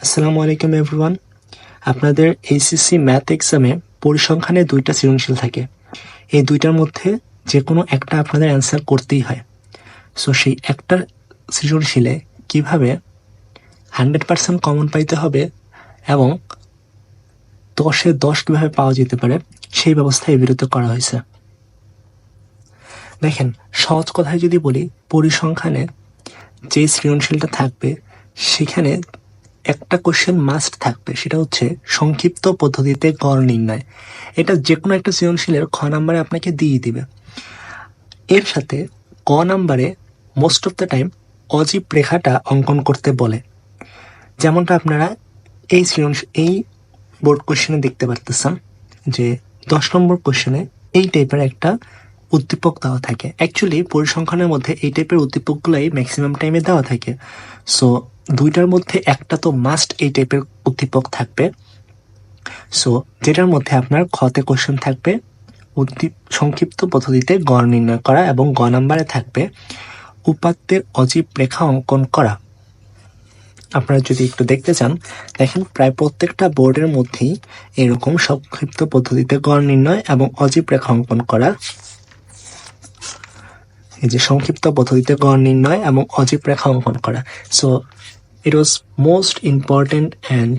আসসালামু আলাইকুম এভরিওয়ান। আপনাদের এইচএসসি ম্যাথ এক্সামে পরিসংখ্যানে 2টা সৃজনশীল থাকে। এই 2টার মধ্যে যে কোনো একটা আপনাদের অ্যান্সার করতেই হয়। সো সেই একটা সৃজনশীলে কিভাবে 100% কমন পাইতে হবে এবং 10-এ 10 কীভাবে পাওয়া যেতে পারে সেই ব্যবস্থা এই ভিডিওতে করা হয়েছে। দেখেন, সহজ কথায় যদি বলি, পরিসংখ্যানে যে সৃজনশীলটা থাকবে সেখানে একটা কোশ্চেন মাস্ট থাকবে, সেটা হচ্ছে সংক্ষিপ্ত পদ্ধতিতে গড় নির্ণয়। এটা যে কোনো একটা সৃজনশীলের খ নাম্বারে আপনাকে দিয়ে দিবে। এর সাথে ক নাম্বারে মোস্ট অফ দ্য টাইম অজীব রেখাটা অঙ্কন করতে বলে, যেমনটা আপনারা এই বোর্ড কোশ্চেনে দেখতে পারতেছেন যে 10 নম্বর কোশ্চেনে এই টাইপের একটা উদ্দীপক দেওয়া থাকে। অ্যাকচুয়ালি পরিসংখ্যানের মধ্যে এই টাইপের উদ্দীপকগুলোই ম্যাক্সিমাম টাইমে দেওয়া থাকে। সো 2টার মধ্যে একটা তো মাস্ট এই টাইপের উদ্দীপক থাকবে। সো যেটার মধ্যে আপনার খতে কোশ্চেন থাকবে সংক্ষিপ্ত পদ্ধতিতে গড় নির্ণয় করা, এবং গ নাম্বারে থাকবে উপাত্তের অজীব রেখা অঙ্কন করা। আপনারা যদি একটু দেখতে চান, দেখেন প্রায় প্রত্যেকটা বোর্ডের মধ্যেই এরকম সংক্ষিপ্ত পদ্ধতিতে গড় নির্ণয় এবং অজীব রেখা অঙ্কন করা, এই যে সংক্ষিপ্ত পদ্ধতিতে গড় নির্ণয় এবং অজীব রেখা অঙ্কন করা। So it was most important and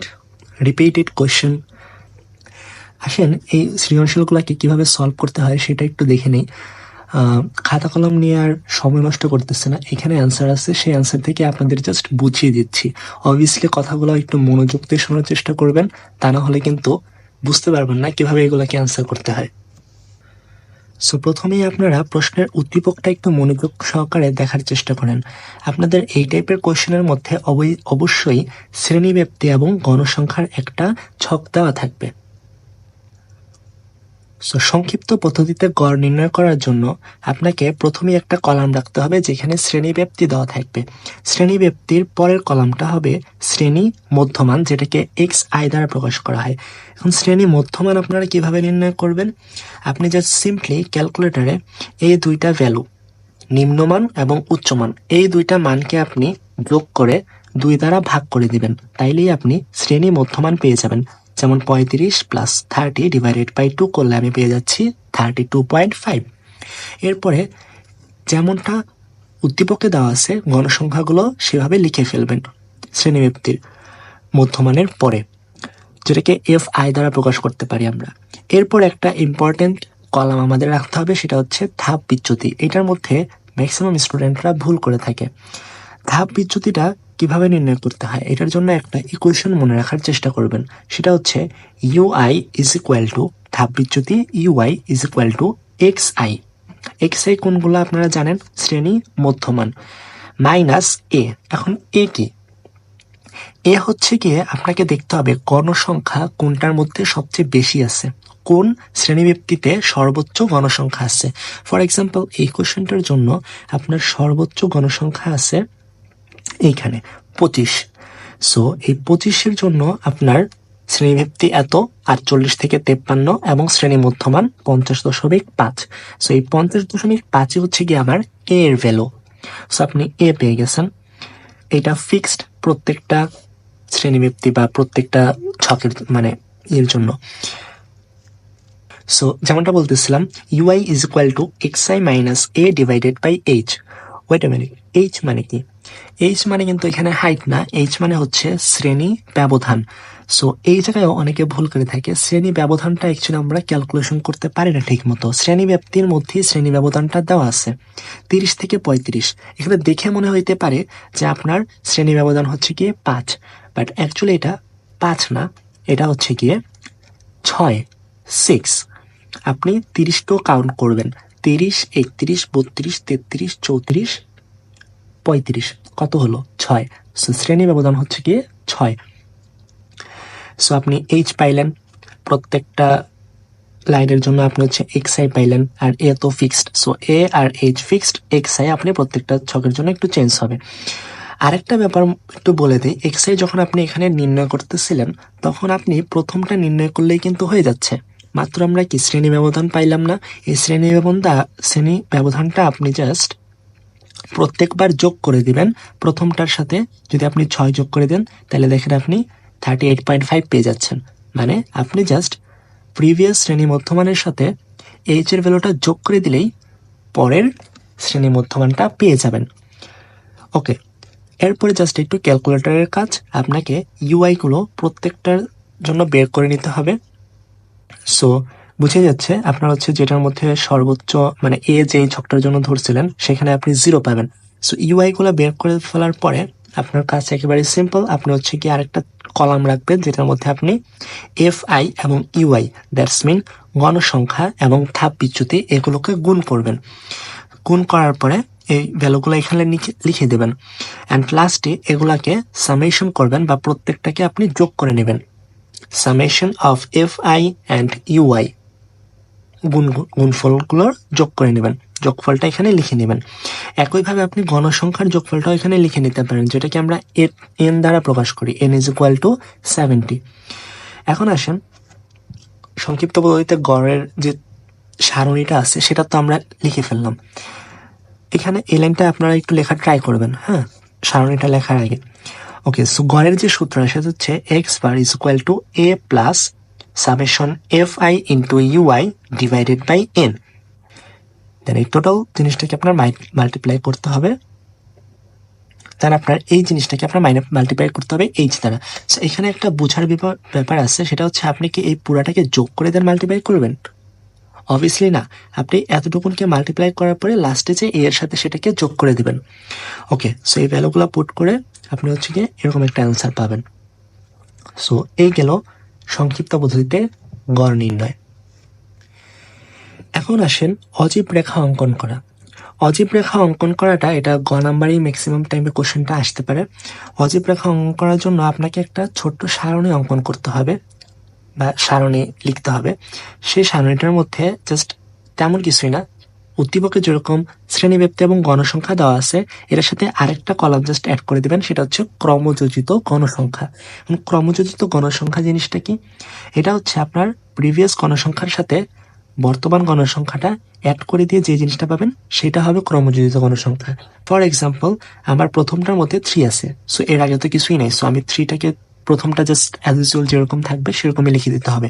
repeated question. আসেন এই সৃজনশীলগুলোকে কিভাবে সলভ করতে হয় সেটা একটু দেখে নিই। খাতা কলম নিয়ে আর সময় নষ্ট করতেছে না, এখানে অ্যান্সার আছে, সেই অ্যান্সার থেকে আপনাদের জাস্ট বুঝিয়ে দিচ্ছি। অবভিয়াসলি কথাগুলো একটু মনোযোগ দিয়ে শোনার চেষ্টা করবেন, তা না হলে কিন্তু বুঝতে পারবেন না কিভাবে এগুলোকে অ্যান্সার করতে হয়। সো প্রথমেই আপনারা প্রশ্নের উদ্দীপকটা একটু মনোযোগ সহকারে দেখার চেষ্টা করেন। আপনাদের এই টাইপের কোয়েশ্চেনের মধ্যে অবশ্যই শ্রেণীব্যাপ্তি এবং গণসংখ্যার একটা ছক দেওয়া থাকবে। সো সংক্ষিপ্ত পদ্ধতিতে গড় নির্ণয় করার জন্য আপনাকে প্রথমেই একটা কলাম রাখতে হবে যেখানে শ্রেণীব্যাপ্তি দেওয়া থাকবে। শ্রেণীব্যাপ্তির পরের কলামটা হবে শ্রেণী মধ্যমান, যেটাকে xi দ্বারা প্রকাশ করা হয়। এখন শ্রেণী মধ্যমান আপনারা কিভাবে নির্ণয় করবেন? আপনি জাস্ট সিম্পলি ক্যালকুলেটরে এই 2টা ভ্যালু, নিম্নমান এবং উচ্চমান, এই 2টা মানকে আপনি যোগ করে 2 দ্বারা ভাগ করে দিবেন, তাইলেই আপনি শ্রেণী মধ্যমান পেয়ে যাবেন। যেমন 35 + 30 ডিভাইডেড বাই 2 করলে আমি পেয়ে যাচ্ছি 32.5। এরপরে যেমনটা উদ্দীপকে দেওয়া আছে গণসংখ্যাগুলো সেভাবে লিখে ফেলবেন শ্রেণীব্যাপ্তির মধ্যমানের পরে, যেটাকে fi দ্বারা প্রকাশ করতে পারি আমরা। এরপর একটা ইম্পর্টেন্ট কলাম আমাদের রাখতে হবে, সেটা হচ্ছে ধাপ বিচ্যুতি। এটার মধ্যে ম্যাক্সিমাম স্টুডেন্টরা ভুল করে থাকে। ধাপ বিচ্যুতিটা কিভাবে নির্ণয় করতে হয়, এটার জন্য একটা ইকুয়েশন মনে রাখার চেষ্টা করবেন, সেটা হচ্ছে ui = ধাপ বিচ্যুতি ui = xi। xi কোনগুলো আপনারা জানেন, শ্রেণী মধ্যমান মাইনাস a। এখন a কি? এ হচ্ছে গিয়ে আপনাকে দেখতে হবে গণসংখ্যা কোনটার মধ্যে সবচেয়ে বেশি আছে, কোন শ্রেণীব্যাপ্তিতে সর্বোচ্চ গণসংখ্যা আছে। ফর এক্সাম্পল এই কোশ্চেনটার জন্য আপনার সর্বোচ্চ গণসংখ্যা আছে এইখানে 25। সো এই 25-এর জন্য আপনার শ্রেণীব্যাপ্তি এত, 48 থেকে 53, এবং শ্রেণী মধ্যমান 50.5। সো এই 50.5 হচ্ছে গিয়ে আমার এ এর ভ্যালু। সো আপনি এ পেয়ে গেছেন। এটা ফিক্সড প্রত্যেকটা শ্রেণীব্যাপ্তি বা প্রত্যেকটা ছকের মানে এর জন্য। সো যেমনটা বলতেছিলাম, ui = xi - a divided by h। Wait a minute, h মানে কি? h মানে কিন্তু এখানে হাইট না, h মানে হচ্ছে শ্রেণী ব্যবধান। সো এই জায়গায় অনেকে ভুল করে থাকে, শ্রেণী ব্যবধানটা অ্যাকচুয়ালি আমরা ক্যালকুলেশন করতে পারি না ঠিক মতো। শ্রেণী ব্যাপ্তির মধ্যে শ্রেণী ব্যবধানটা দেওয়া আছে 30 থেকে 35। এখানে দেখে মনে হইতে পারে যে আপনার শ্রেণী ব্যবধান হচ্ছে গিয়ে 5, বাট অ্যাকচুয়ালি এটা 5 না, এটা হচ্ছে গিয়ে 6। আপনি 30টাও কাউন্ট করবেন, 30, 31, 32, 33, 34, 35, কত হলো? 6। সো শ্রেণী ব্যবধান হচ্ছে গিয়ে 6। সো আপনি h পাইলেন, প্রত্যেকটা লাইনের জন্য আপনি হচ্ছে xi পাইলেন, আর a তো ফিক্সড। সো a আর h ফিক্সড, xi আপনি প্রত্যেকটা ছকের জন্য একটু চেঞ্জ হবে। আরেকটা ব্যাপার একটু বলে দিই, xi যখন আপনি এখানে নির্ণয় করতেছিলেন তখন আপনি প্রথমটা নির্ণয় করলেই কিন্তু হয়ে যাচ্ছে। মাত্র আমরা কি শ্রেণী ব্যবধান পাইলাম না? এই শ্রেণী ব্যবধানটা আপনি জাস্ট প্রত্যেকবার যোগ করে দিবেন। প্রথমটার সাথে যদি আপনি 6 যোগ করে দেন তাহলে দেখেন আপনি 38.5 পেয়ে যাচ্ছেন। মানে আপনি জাস্ট প্রিভিয়াস শ্রেণী মধ্যমানের সাথে এইচ এর ভ্যালুটা যোগ করে দিলেই পরের শ্রেণী মধ্যমানটা পেয়ে যাবেন। ওকে, এরপরে জাস্ট একটু ক্যালকুলেটরের কাজ। আপনাকে ইউআইগুলো প্রত্যেকটার জন্য বের করে নিতে হবে। সো বুঝে যাচ্ছে আপনার হচ্ছে যেটার মধ্যে সর্বোচ্চ মানে এ যেই ছকটার জন্য ধরছিলেন সেখানে আপনি 0 পাবেন। সো ইউআইগুলো বের করে ফেলার পরে আপনার কাজ একেবারে সিম্পল। আপনি হচ্ছে কি আরেকটা কলাম রাখবেন যেটার মধ্যে আপনি এফ আই এবং ইউআই দ্যাটস মিন গণসংখ্যা এবং ধাপ বিচ্যুতি এগুলোকে গুণ করবেন। গুণ করার পরে এই ভ্যালুগুলো এখানে লিখে দেবেন অ্যান্ড লাস্টে এগুলাকে সামেশন করবেন বা প্রত্যেকটাকে আপনি যোগ করে নেবেন। Summation of F I and U I গুণফলগুলোর যোগ করে নেবেন। যোগফলটা এখানে লিখে নেবেন। একইভাবে আপনি গণসংখ্যার যোগফলটাও এখানে লিখে নিতে পারেন, যেটাকে আমরা এন দ্বারা প্রকাশ করি, n ইজ ইকুয়াল টু 70। এখন আসেন সংক্ষিপ্ত পদ্ধতিতে গড়ের যে সারণীটা আছে সেটা তো আমরা লিখে ফেললাম। এখানে এই লাইনটা আপনারা একটু লেখা ট্রাই করবেন, হ্যাঁ, সারণীটা লেখার আগে। ওকে, সো গড়ের যে সূত্র সেটা হচ্ছে X bar is equal to A plus summation F I into U I divided by N. Then এই টোটাল জিনিসটাকে আপনার মাল্টিপ্লাই করতে হবে। দেন আপনার এই জিনিসটাকে আপনার মাল্টিপ্লাই করতে হবে এইচ দ্বারা। সো এখানে একটা বোঝার ব্যাপার আছে, সেটা হচ্ছে আপনি কি এই পুরাটাকে যোগ করে দেন মাল্টিপ্লাই করবেন? অবভিয়াসলি না, আপনি এতটুকুনকে মাল্টিপ্লাই করার পরে লাস্টে যে এ এর সাথে সেটাকে যোগ করে দিবেন। ওকে, সো এই ভ্যালুগুলো পুট করে আপনি হচ্ছে গিয়ে এরকম একটা অ্যান্সার পাবেন। সো এই গেল সংক্ষিপ্ত পদ্ধতিতে গড় নির্ণয়। এখন আসেন অজীব রেখা অঙ্কন করা। অজীব রেখা অঙ্কন করাটা এটা গ নাম্বারই ম্যাক্সিমাম টাইমে কোশ্চেনটা আসতে পারে। অজীব রেখা অঙ্কন করার জন্য আপনাকে একটা ছোট্ট সারণী অঙ্কন করতে হবে বা সারণী লিখতে হবে। সেই সারণীটার মধ্যে জাস্ট তেমন কিছুই না, উদ্দীপকে যেরকম শ্রেণীব্যাপ্তি এবং গণসংখ্যা দেওয়া আছে এটার সাথে আরেকটা কলাম জাস্ট অ্যাড করে দিবেন, সেটা হচ্ছে ক্রমযোজিত গণসংখ্যা। ক্রমযোজিত গণসংখ্যা জিনিসটা কি? এটা হচ্ছে আপনার প্রিভিয়াস গণসংখ্যার সাথে বর্তমান গণসংখ্যাটা অ্যাড করে দিয়ে যে জিনিসটা পাবেন সেটা হবে ক্রমযোজিত গণসংখ্যা। ফর এক্সাম্পল, আমার প্রথমটার মধ্যে 3 আছে, সো এর আগে তো কিছুই নেই, সো আমি 3টাকে প্রথমটা জাস্ট অ্যাজ ইউজুয়াল যেরকম থাকবে সেরকমই লিখে দিতে হবে।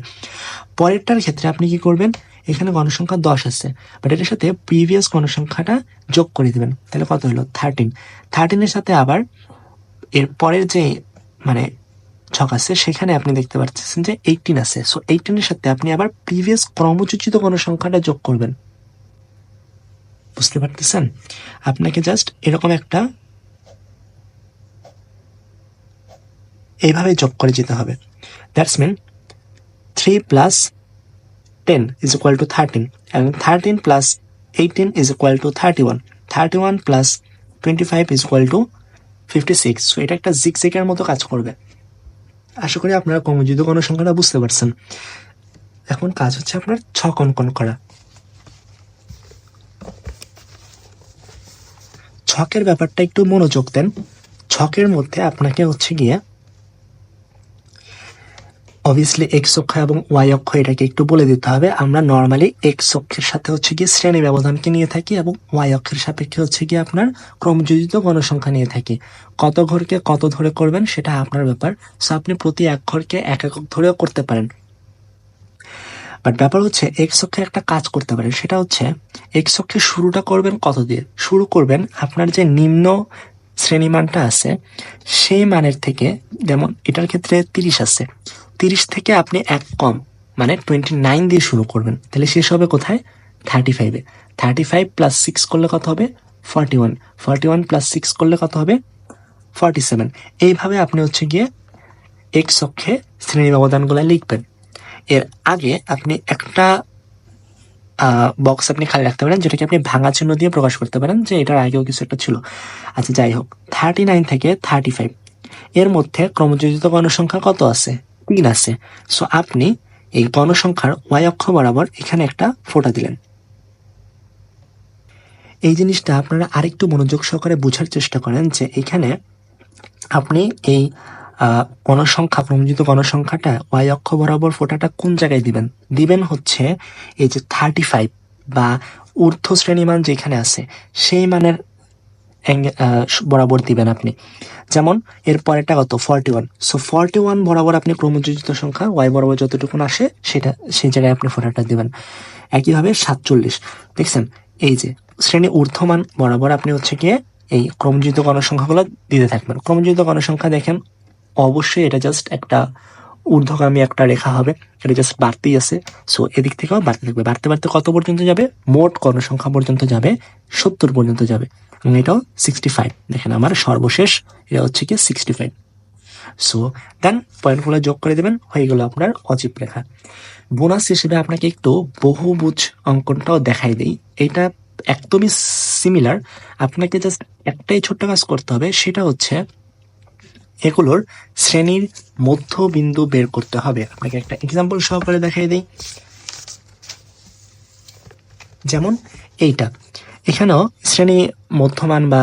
পরেরটার ক্ষেত্রে আপনি কি করবেন, এখানে গণসংখ্যা 10 আছে, বাট এটার সাথে প্রিভিয়াস গণসংখ্যাটা যোগ করে দিবেন, তাহলে কত হলো 13। 13-এর সাথে আবার এর পরের যে মানে ছক আছে সেখানে আপনি দেখতে পাচ্ছেন যে 18 আছে, সো 18-এর সাথে আপনি আবার প্রিভিয়াস ক্রমযোজিত গণসংখ্যাটা যোগ করবেন। বুঝতে পারতেছেন? আপনাকে জাস্ট এরকম একটা এইভাবে যোগ করে যেতে হবে। That's mean 3 plus 10 is equal to 13 and 13 plus 18 is equal to 31. 31 plus 25 is equal to 56. So এটা একটা জিগজ্যাগের মতো কাজ করবে। আশা করি আপনারা ক্রমযোজিত গণসংখ্যাটা বুঝতে পারছেন। এখন কাজ হচ্ছে আপনার ছক অঙ্কন করা। ছকের ব্যাপারটা একটু মনোযোগ দেন। ছকের মধ্যে আপনাকে হচ্ছে গিয়ে অবভিয়াসলি এক্স অক্ষ এবং ওয়াই অক্ষ এটাকে একটু বলে দিতে হবে। আমরা নর্মালি এক্স অক্ষের সাথে হচ্ছে গিয়ে শ্রেণী ব্যবধানকে নিয়ে থাকি এবং ওয়াই অক্ষের সাপেক্ষে হচ্ছে গিয়ে আপনার ক্রমযোজিত গণসংখ্যা নিয়ে থাকি। কত ঘরকে কত ধরে করবেন সেটা আপনার ব্যাপার। সো আপনি প্রতি এক ঘরকে এক একক ধরেও করতে পারেন, বাট ব্যাপার হচ্ছে এক্স অক্ষে একটা কাজ করতে পারেন, সেটা হচ্ছে এক্স অক্ষে শুরুটা করবেন কত দিয়ে? শুরু করবেন আপনার যে নিম্ন শ্রেণীমানটা আছে সেই মানের থেকে। যেমন এটার ক্ষেত্রে 30 আছে, 30 থেকে আপনি এক কম মানে 29 দিয়ে শুরু করবেন, তাহলে শেষ হবে কোথায়? 35-এ। 35 প্লাস 6 করলে কত হবে? 41। 41 প্লাস 6 করলে কত হবে? 47। এইভাবে আপনি হচ্ছে গিয়ে এক্স অক্ষে শ্রেণী ব্যবধানগুলো লিখবেন। এর আগে আপনি একটা বক্স আপনি খালি রাখতে পারেন, যেটাকে আপনি ভাঙা চিহ্ন দিয়ে প্রকাশ করতে পারেন যে এটার আগেও কিছু একটা ছিল। আচ্ছা, যাই হোক, 39 থেকে 35 এর মধ্যে ক্রমযোজিত গণসংখ্যা কত আছে? 3 আছে। সো আপনি এই গণসংখ্যার ওয়াই অক্ষ বরাবর এখানে একটা ফোঁটা দিলেন। এই জিনিসটা আপনারা আরেকটু মনোযোগ সহকারে বোঝার চেষ্টা করেন যে এখানে আপনি এই গণসংখ্যা ক্রমযোজিত গণসংখ্যাটা ওয়াই অক্ষ বরাবর ফোঁটাটা কোন জায়গায় দিবেন? দিবেন হচ্ছে এই যে 35 বা ঊর্ধ্ব শ্রেণীমান যেখানে আছে সেই মানের বরাবর দিবেন আপনি। যেমন এর পরেরটা কত 41, সো 41 বরাবর আপনি ক্রমযোজিত সংখ্যা y বরাবর যতটুকুন আসে সেটা সেই জায়গায় আপনি 41 দিবেন। একইভাবে 47 দেখছেন, এই যে শ্রেণী ঊর্ধ্বমান বরাবর আপনি হচ্ছে গিয়ে এই ক্রমযোজিত গণসংখ্যাগুলো দিতে থাকবেন। ক্রমযোজিত গণসংখ্যা দেখেন অবশ্যই এটা জাস্ট একটা ঊর্ধ্বগামী একটা রেখা হবে, এটা জাস্ট বাড়তেই আছে, সো এদিক থেকেও বাড়তে থাকবে, বাড়তে বাড়তে কত পর্যন্ত যাবে, মোট গণসংখ্যা পর্যন্ত যাবে 70 পর্যন্ত যাবে, এবং এটাও 65। দেখেন আমার সর্বশেষ এটা হচ্ছে কি 65। সো দেন পয়েন্টগুলো যোগ করে দেবেন, হয়ে গেল আপনার অজীব রেখা। বোনাস হিসেবে আপনাকে একটু বহুভুজ অঙ্কনটাও দেখাই দেই। এটা একদমই সিমিলার, আপনাকে জাস্ট একটাই ছোট্ট কাজ করতে হবে, সেটা হচ্ছে এগুলোর শ্রেণীর মধ্যবিন্দু বের করতে হবে। আপনাকে একটা এক্সাম্পল সহকারে দেখাই দেই। যেমন এইটা, এখানেও শ্রেণী মধ্যমান বা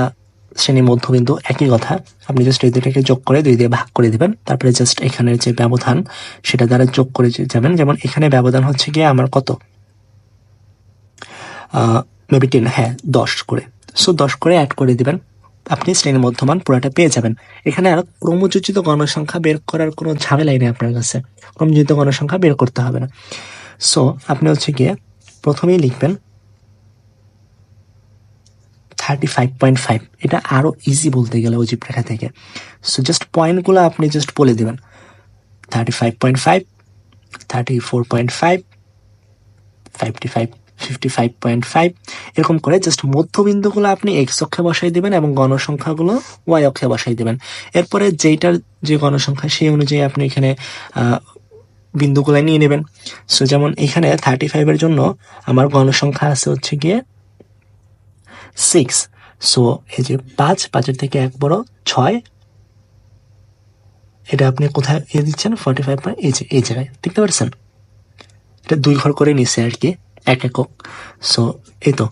শ্রেণী মধ্যবিন্দু একই কথা, আপনি জাস্ট এই দুটাকে যোগ করে 2 দিয়ে ভাগ করে দিবেন, তারপরে জাস্ট এখানের যে ব্যবধান সেটা দ্বারা যোগ করে যাবেন। যেমন এখানে ব্যবধান হচ্ছে গিয়ে আমার কত, মেবি 10, হ্যাঁ 10 করে, সো 10 করে অ্যাড করে দিবেন, আপনি শ্রেণী মধ্যমান পুরোটা পেয়ে যাবেন। এখানে আর ক্রমযোজিত গণসংখ্যা বের করার কোনো ঝামেলাই নেই আপনার কাছে, ক্রমযোজিত গণসংখ্যা বের করতে হবে না। সো আপনি হচ্ছে গিয়ে প্রথমেই লিখবেন 35.5, এটা আরো ইজি বলতে গেলে অজীব রেখা থেকে। সো জাস্ট পয়েন্টগুলো আপনি জাস্ট বলে দিবেন, 35.5, 34.5, 55.5, এরকম করে জাস্ট মধ্যবিন্দুগুলো আপনি এক্স অক্ষে বসাই দিবেন এবং গণসংখ্যাগুলো ওয়াই অক্ষে বসাই দিবেন। এরপরে যেটার যে গণসংখ্যা সেই অনুযায়ী আপনি এখানে বিন্দুগুলো নিয়ে নেবেন। সো যেমন এখানে 35 জন্য আমার গণসংখ্যা আছে হচ্ছে গিয়ে 6, সো এই যে 5 থেকে 1 বড় 6, এটা আপনি কোথায় দিচ্ছেন 45, এই জায়গায় দেখতে পাচ্ছেন, এটা 2 ঘর করে নিচ্ছে আর কি, 1 একক। সো এই তো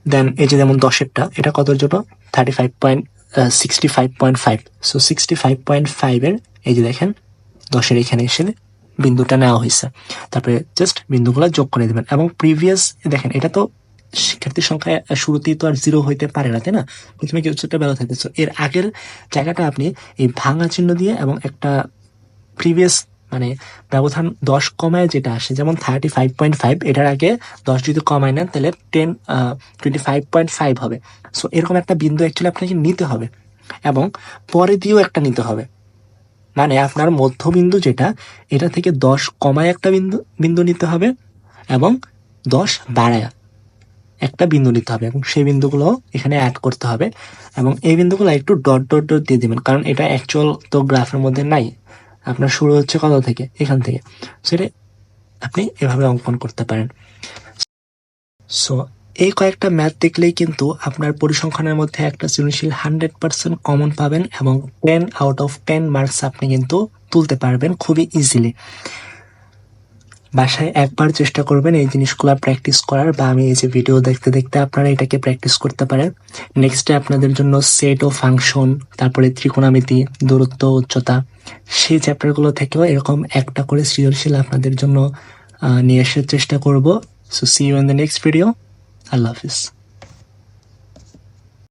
দেন এই যে যেমন 10-এরটা, এটা কতর জন্য 65.5, সো 65.5 এই যে দেখেন 10-এর এখানে এসে বিন্দুটা নেওয়া হয়েছে, তারপরে জাস্ট বিন্দুগুলো যোগ করে দেবেন। এবং প্রিভিয়াস দেখেন, এটা তো শিক্ষার্থীর সংখ্যা শুরুতেই তো আর 0 হইতে পারে না, তাই না, প্রথমে কিছুটা বেলা থাকতেছে, এর আগের জায়গাটা আপনি এই ভাঙা চিহ্ন দিয়ে এবং একটা প্রিভিয়াস মানে ব্যবধান 10 কমায় যেটা আসে, যেমন 35.5, এটার আগে 10 যদি কমায় নেন তাহলে 25.5 হবে। সো এরকম একটা বিন্দু অ্যাকচুয়ালি আপনাকে নিতে হবে, এবং পরে দিয়েও একটা নিতে হবে, মানে আপনার মধ্যবিন্দু যেটা, এটা থেকে 10 কমায় একটা বিন্দু নিতে হবে, এবং 10 বাড়ায় একটা বিন্দু নিতে হবে, এবং সেই বিন্দুগুলো এখানে অ্যাড করতে হবে, এবং এই বিন্দুগুলো একটু ডট ডট ডট দিয়ে দিবেন, কারণ এটা অ্যাকচুয়াল তো গ্রাফের মধ্যে নাই, আপনার শুরু হচ্ছে কত থেকে, এখান থেকে, সেটা আপনি এভাবে অঙ্কন করতে পারেন। সো এই কয়েকটা ম্যাথ দেখলেই কিন্তু আপনার পরিসংখ্যানের মধ্যে একটা সৃজনশীল 100% কমন পাবেন, এবং 10 আউট অফ 10 মার্কস আপনি কিন্তু তুলতে পারবেন খুবই ইজিলি। বাসায় একবার চেষ্টা করবেন এই জিনিসগুলো প্র্যাকটিস করার, বা আমি এই যে ভিডিও দেখতে দেখতে আপনারা এটাকে প্র্যাকটিস করতে পারেন। নেক্সটে আপনাদের জন্য সেট ও ফাংশন, তারপরে ত্রিকোণমিতি, দূরত্ব, উচ্চতা, সেই চ্যাপ্টারগুলো থেকেও এরকম একটা করে সৃজনশীল আপনাদের জন্য নিয়ে আসার চেষ্টা করব। So see you in the next video. আল্লাহ হাফিজ।